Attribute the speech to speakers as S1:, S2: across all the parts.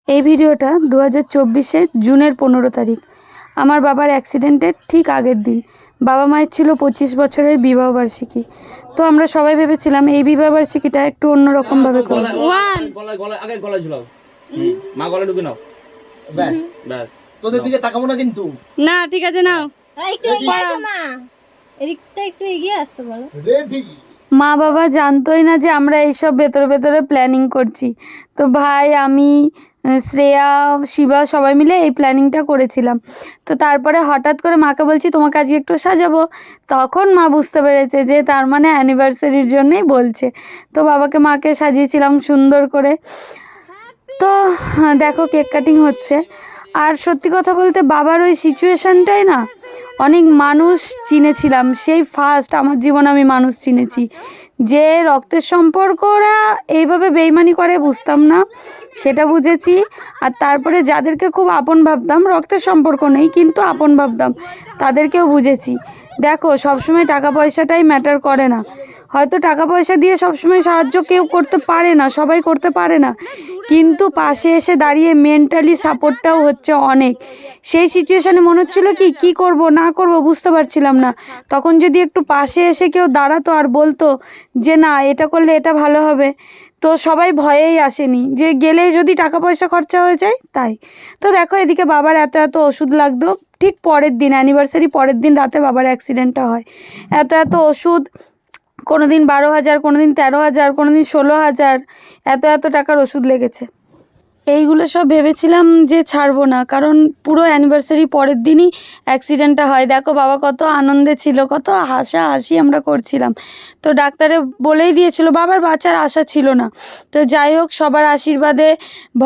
S1: এই ভিডিওটা 2024 জুনের 15 তারিখ আমার বাবার অ্যাক্সিডেন্টের ঠিক আগের দিন। বাবা মায়ের ছিল 25 বছরের বিবাহবার্ষিকী। তো আমরা সবাই ভেবেছিলাম এই বিবাহবার্ষিকীটা একটু অন্যরকমভাবে করব।
S2: তোদের দিকে তাকাবো না কিন্তু।
S1: না ঠিক আছে নাও।
S3: একটু এগিয়ে আসো মা, এদিকটা একটু এগিয়ে আসতে বলো।
S2: রেডি।
S1: মা বাবা জানতোই না যে আমরা এইসব ভেতরে ভেতরে প্ল্যানিং করছি। তো ভাই, আমি, শ্রেয়া, শিবা সবাই মিলে এই প্ল্যানিংটা করেছিলাম। তো তারপরে হঠাৎ করে মাকে বলছি তোমাকে আজকে একটু সাজাবো। তখন মা বুঝতে পেরেছে যে তার মানে অ্যানিভার্সারির জন্যই বলছে। তো বাবাকে মাকে সাজিয়েছিলাম সুন্দর করে। তো দেখো কেক কাটিং হচ্ছে। আর সত্যি কথা বলতে বাবার ওই সিচুয়েশানটাই না অনেক মানুষ চিনেছিলাম। সেই ফার্স্ট আমার জীবনে আমি মানুষ চিনেছি যে রক্তের সম্পর্করা এইভাবে বেইমানি করে বুঝতাম না, সেটা বুঝেছি। আর তারপরে যাদেরকে খুব আপন ভাবতাম, রক্তের সম্পর্ক নেই কিন্তু আপন ভাবতাম, তাদেরকেও বুঝেছি। দেখো সবসময় টাকা পয়সাটাই ম্যাটার করে না। হয়তো টাকা পয়সা দিয়ে সবসময় সাহায্য কেউ করতে পারে না, সবাই করতে পারে না, কিন্তু পাশে এসে দাঁড়িয়ে মেন্টালি সাপোর্টটাও হচ্ছে অনেক। সেই সিচুয়েশানে মনে হচ্ছিলো কি করব না করব বুঝতে পারছিলাম না। তখন যদি একটু পাশে এসে কেউ দাঁড়াতো আর বলতো যে না এটা করলে এটা ভালো হবে, তো সবাই ভয়েই আসেনি যে গেলে যদি টাকা পয়সা খরচা হয়ে যায় তাই। তো দেখো এদিকে বাবার এত ওষুধ লাগতো। ঠিক পরের দিন, অ্যানিভার্সারি পরের দিন রাতে বাবার অ্যাক্সিডেন্টটা হয়। এত ওষুধ, কোনো দিন 12,000, কোনো দিন 13,000, কোনো দিন 16,000, এত টাকার ওষুধ লেগেছে। এইগুলো সব ভেবেছিলাম যে ছাড়বো না, কারণ পুরো অ্যানিভার্সারি পরের দিনই অ্যাক্সিডেন্টটা হয়। দেখো বাবা কত আনন্দে ছিল, কত হাসি আমরা করছিলাম। তো ডাক্তারে বলেই দিয়েছিল, বাবার বাঁচার আশা ছিল না। তো যাই হোক, সবার আশীর্বাদে,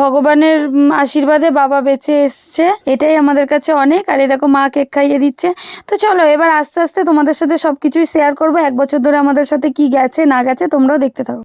S1: ভগবানের আশীর্বাদে বাবা বেঁচে এসছে, এটাই আমাদের কাছে অনেক। আর এই দেখো মা কেক খাইয়ে দিচ্ছে। তো চলো এবার আস্তে আস্তে তোমাদের সাথে সব কিছুই শেয়ার করবো, 1 বছর ধরে আমাদের সাথে কি গেছে না গেছে তোমরাও দেখতে থাকো।